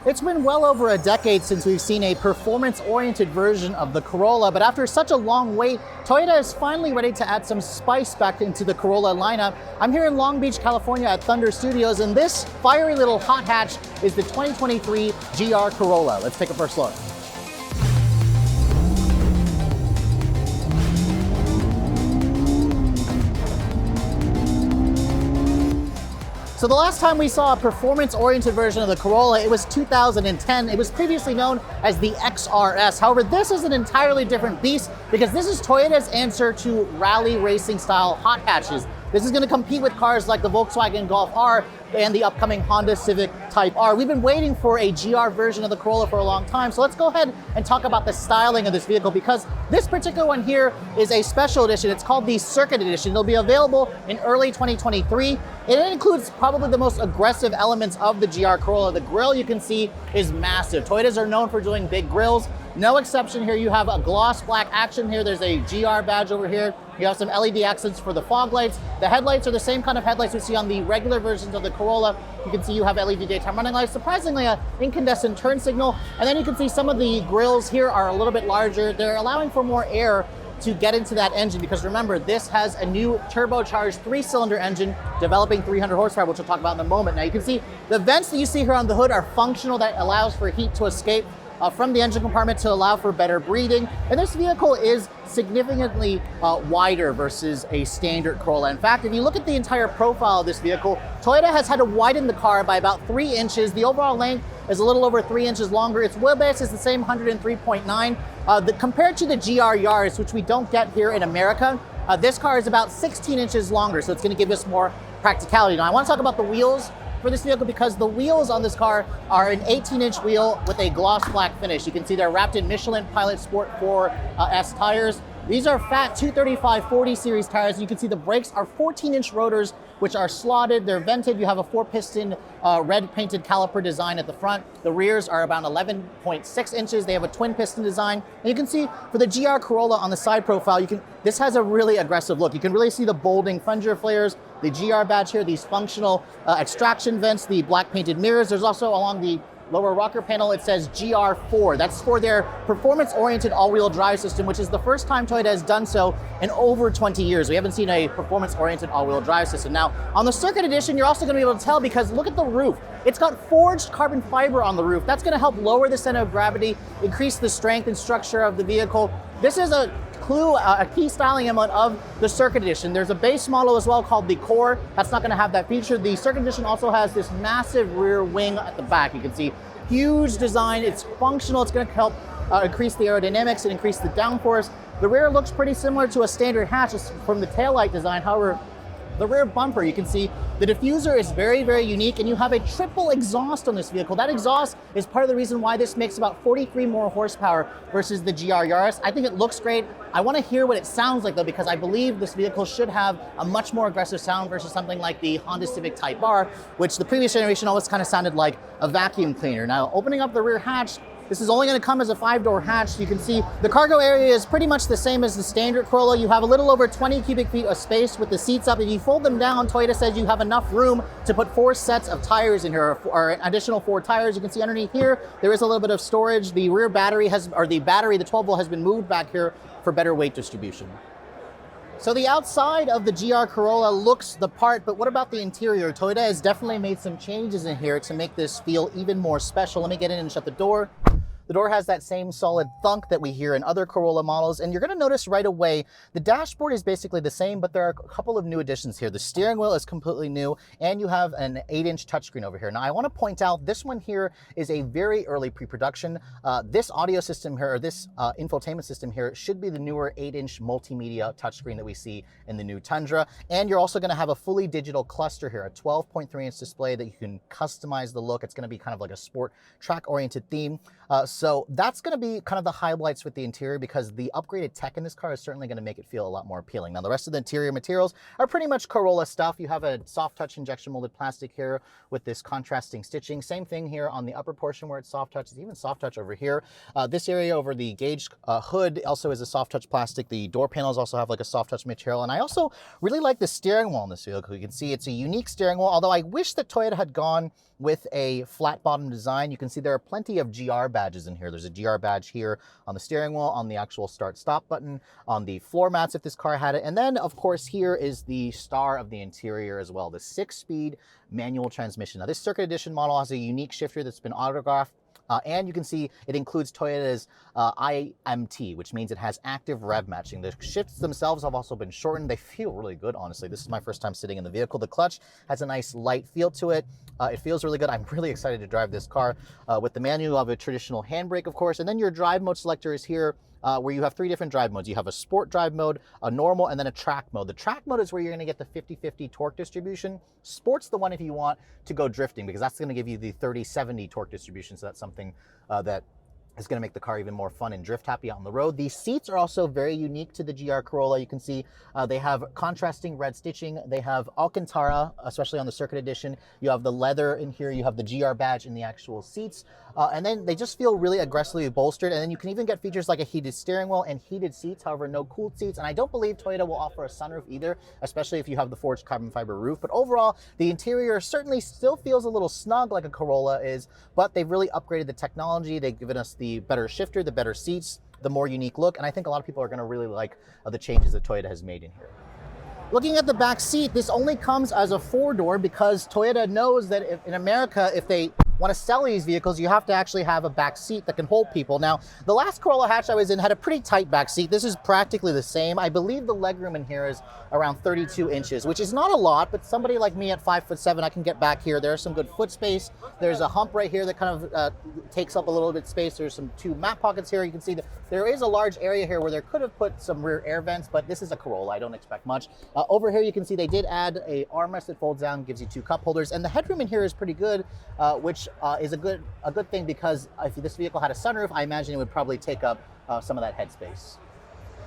It's been well over a decade since we've seen a performance-oriented version of the Corolla, but after such a long wait, Toyota is finally ready to add some spice back into the Corolla lineup. I'm here in Long Beach, California at Thunder Studios, and this fiery little hot hatch is the 2023 GR Corolla. Let's take a first look. So the last time we saw a performance-oriented version of the Corolla, it was 2010. It was previously known as the XRS. However, this is an entirely different beast because this is Toyota's answer to rally racing style hot hatches. This is going to compete with cars like the Volkswagen Golf R and the upcoming Honda Civic Type R. We've been waiting for a GR version of the Corolla for a long time, so let's go ahead and talk about the styling of this vehicle because this particular one here is a special edition. It's called the Circuit Edition. It'll be available in early 2023. It includes probably the most aggressive elements of the GR Corolla. The grille you can see is massive. Toyotas are known for doing big grills. No exception here. You have a gloss black action here. There's a GR badge over here. You have some LED accents for the fog lights. The headlights are the same kind of headlights we see on the regular versions of the Corolla. You can see you have LED daytime running lights, surprisingly an incandescent turn signal. And then you can see some of the grills here are a little bit larger. They're allowing for more air to get into that engine because remember, this has a new turbocharged 3-cylinder engine developing 300 horsepower, which we'll talk about in a moment. Now you can see the vents that you see here on the hood are functional. That allows for heat to escape from the engine compartment to allow for better breathing. And this vehicle is significantly wider versus a standard Corolla. In fact, if you look at the entire profile of this vehicle, Toyota has had to widen the car by about 3 inches. The overall length is a little over 3 inches longer. Its wheelbase is the same 103.9. Compared to the GR Yaris, which we don't get here in America, this car is about 16 inches longer, so it's going to give us more practicality. Now, I want to talk about the wheels for this vehicle because the wheels on this car are an 18-inch wheel with a gloss black finish. You can see they're wrapped in Michelin Pilot Sport 4S tires. These are fat 235/40 series tires. And you can see the brakes are 14-inch rotors, which are slotted. They're vented. You have a 4-piston red painted caliper design at the front. The rears are about 11.6 inches. They have a twin piston design. And you can see for the GR Corolla on the side profile, this has a really aggressive look. You can really see the bolding fender flares, the GR badge here, these functional extraction vents, the black painted mirrors. There's also along the lower rocker panel, it says GR4. That's for their performance-oriented all-wheel drive system, which is the first time Toyota has done so in over 20 years. We haven't seen a performance-oriented all-wheel drive system. Now, on the Circuit Edition, you're also going to be able to tell because look at the roof. It's got forged carbon fiber on the roof. That's going to help lower the center of gravity, increase the strength and structure of the vehicle. This is a key styling element of the Circuit Edition. There's a base model as well called the Core. That's not going to have that feature. The Circuit Edition also has this massive rear wing at the back. You can see huge design. It's functional. It's going to help increase the aerodynamics and increase the downforce. The rear looks pretty similar to a standard hatch from the taillight design. However, the rear bumper, you can see the diffuser is very, very unique, and you have a triple exhaust on this vehicle. That exhaust is part of the reason why this makes about 43 more horsepower versus the GR Yaris. I think it looks great. I want to hear what it sounds like though, because I believe this vehicle should have a much more aggressive sound versus something like the Honda Civic Type R, which the previous generation always kind of sounded like a vacuum cleaner. Now, opening up the rear hatch, this is only going to come as a 5-door hatch. You can see the cargo area is pretty much the same as the standard Corolla. You have a little over 20 cubic feet of space with the seats up. If you fold them down, Toyota says you have enough room to put 4 sets of tires in here, or an additional 4 tires. You can see underneath here, there is a little bit of storage. The rear battery the 12-volt has been moved back here for better weight distribution. So the outside of the GR Corolla looks the part, but what about the interior? Toyota has definitely made some changes in here to make this feel even more special. Let me get in and shut the door. The door has that same solid thunk that we hear in other Corolla models, and you're going to notice right away the dashboard is basically the same, but there are a couple of new additions here. The steering wheel is completely new, and you have an 8-inch touchscreen over here. Now, I want to point out this one here is a very early pre-production. This audio system here, or this infotainment system here, should be the newer 8-inch multimedia touchscreen that we see in the new Tundra, and you're also going to have a fully digital cluster here, a 12.3-inch display that you can customize the look. It's going to be kind of like a sport track-oriented theme. So that's going to be kind of the highlights with the interior, because the upgraded tech in this car is certainly going to make it feel a lot more appealing. Now, the rest of the interior materials are pretty much Corolla stuff. You have a soft touch injection molded plastic here with this contrasting stitching. Same thing here on the upper portion where it's soft touch. It's even soft touch over here. This area over the gauge hood also is a soft touch plastic. The door panels also have like a soft touch material. And I also really like the steering wheel in this vehicle. You can see it's a unique steering wheel, although I wish that Toyota had gone with a flat bottom design. You can see there are plenty of GR badges in here. There's a GR badge here on the steering wheel, on the actual start stop button, on the floor mats if this car had it. And then of course here is the star of the interior as well, the 6-speed manual transmission. Now this Circuit Edition model has a unique shifter that's been autographed. And you can see it includes Toyota's IMT, which means it has active rev matching. The shifts themselves have also been shortened. They feel really good, honestly. This is my first time sitting in the vehicle. The clutch has a nice light feel to it. It feels really good. I'm really excited to drive this car. With the manual of a traditional handbrake, of course. And then your drive mode selector is here, where you have 3 different drive modes. You have a sport drive mode, a normal, and then a track mode. The track mode is where you're going to get the 50-50 torque distribution. Sport's the one if you want to go drifting, because that's going to give you the 30-70 torque distribution. So that's something that is going to make the car even more fun and drift happy out on the road. These seats are also very unique to the GR Corolla. You can see they have contrasting red stitching. They have Alcantara, especially on the Circuit Edition. You have the leather in here. You have the GR badge in the actual seats. And then they just feel really aggressively bolstered. And then you can even get features like a heated steering wheel and heated seats, however, no cooled seats. And I don't believe Toyota will offer a sunroof either, especially if you have the forged carbon fiber roof. But overall, the interior certainly still feels a little snug like a Corolla is, but they've really upgraded the technology. They've given us the better shifter, the better seats, the more unique look. And I think a lot of people are going to really like the changes that Toyota has made in here. Looking at the back seat, this only comes as a 4-door because Toyota knows that in America, if they want to sell these vehicles, you have to actually have a back seat that can hold people. Now, the last Corolla hatch I was in had a pretty tight back seat. This is practically the same. I believe the legroom in here is around 32 inches, which is not a lot, but somebody like me at 5'7", I can get back here. There's some good foot space. There's a hump right here that kind of takes up a little bit of space. There's some 2 mat pockets here. You can see that there is a large area here where there could have put some rear air vents, but this is a Corolla. I don't expect much. Over here, you can see they did add a armrest that folds down, gives you 2 cup holders, and the headroom in here is pretty good, which is a good thing, because if this vehicle had a sunroof, I imagine it would probably take up some of that headspace.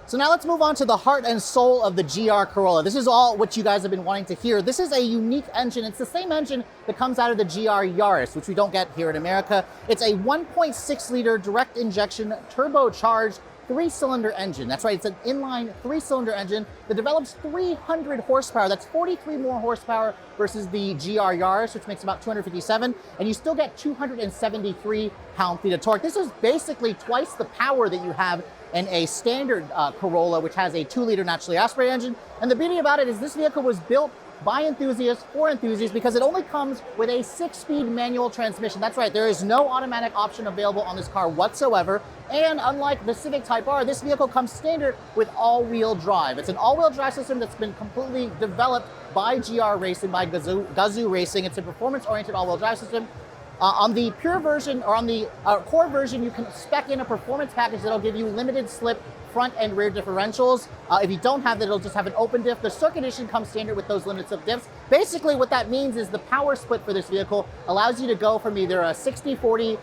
So now let's move on to the heart and soul of the GR Corolla. This is all what you guys have been wanting to hear. This is a unique engine. It's the same engine that comes out of the GR Yaris, which we don't get here in America. It's a 1.6 liter direct injection turbocharged 3-cylinder engine. That's right, it's an inline 3-cylinder engine that develops 300 horsepower. That's 43 more horsepower versus the GR Yaris, which makes about 257, and you still get 273 pound-feet of torque. This is basically twice the power that you have in a standard Corolla, which has a 2-liter naturally aspirated engine. And the beauty about it is this vehicle was built by enthusiasts for enthusiasts because it only comes with a 6-speed manual transmission. That's right, there is no automatic option available on this car whatsoever. And unlike the Civic Type R, this vehicle comes standard with all-wheel drive. It's an all-wheel drive system that's been completely developed by GR Racing, by Gazoo Racing. It's a performance-oriented all-wheel drive system. On the pure version, or on the core version, you can spec in a performance package that'll give you limited slip front and rear differentials. If you don't have that, it'll just have an open diff. The Circuit Edition comes standard with those limited slip diffs. Basically, what that means is the power split for this vehicle allows you to go from either a 60-40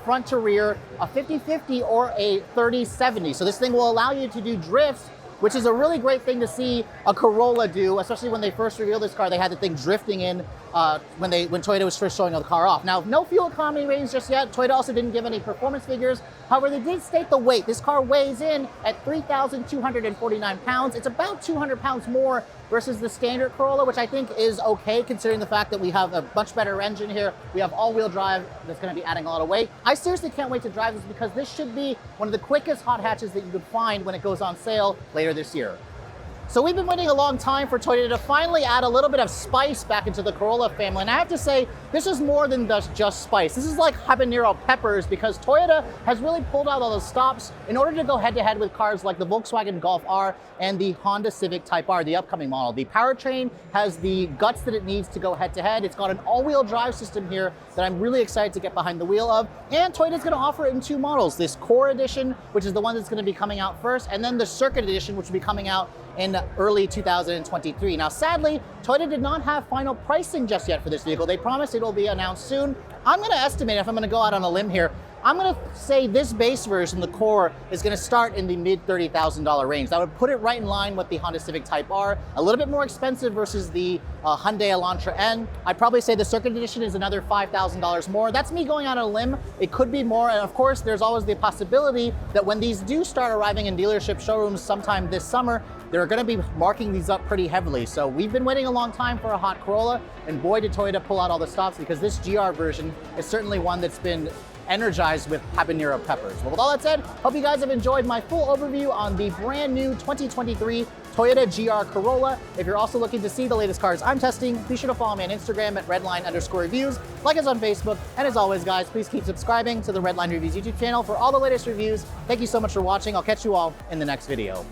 front to rear, a 50-50, or a 30-70. So this thing will allow you to do drifts, which is a really great thing to see a Corolla do, especially when they first revealed this car. They had the thing drifting in when Toyota was first showing the car off. Now, no fuel economy ratings just yet. Toyota also didn't give any performance figures. However, they did state the weight. This car weighs in at 3,249 pounds. It's about 200 pounds more versus the standard Corolla, which I think is okay considering the fact that we have a much better engine here. We have all-wheel drive that's going to be adding a lot of weight. I seriously can't wait to drive this because this should be one of the quickest hot hatches that you could find when it goes on sale later this year. So we've been waiting a long time for Toyota to finally add a little bit of spice back into the Corolla family. And I have to say, this is more than just spice. This is like habanero peppers because Toyota has really pulled out all the stops in order to go head-to-head with cars like the Volkswagen Golf R and the Honda Civic Type R, the upcoming model. The powertrain has the guts that it needs to go head-to-head. It's got an all-wheel drive system here that I'm really excited to get behind the wheel of. And Toyota's going to offer it in 2 models. This Core Edition, which is the one that's going to be coming out first, and then the Circuit Edition, which will be coming out in early 2023. Now, sadly, Toyota did not have final pricing just yet for this vehicle. They promised it will be announced soon. I'm going to estimate, if I'm going to go out on a limb here, I'm gonna say this base version, the Core, is gonna start in the mid $30,000 range. That would put it right in line with the Honda Civic Type R, a little bit more expensive versus the Hyundai Elantra N. I'd probably say the Circuit Edition is another $5,000 more. That's me going on a limb. It could be more, and of course, there's always the possibility that when these do start arriving in dealership showrooms sometime this summer, they're gonna be marking these up pretty heavily. So we've been waiting a long time for a hot Corolla, and boy did Toyota pull out all the stops, because this GR version is certainly one that's been energized with habanero peppers. Well, with all that said, hope you guys have enjoyed my full overview on the brand new 2023 Toyota GR Corolla. If you're also looking to see the latest cars I'm testing, be sure to follow me on Instagram at redline_reviews, like us on Facebook, and as always, guys, please keep subscribing to the Redline Reviews YouTube channel for all the latest reviews. Thank you so much for watching. I'll catch you all in the next video.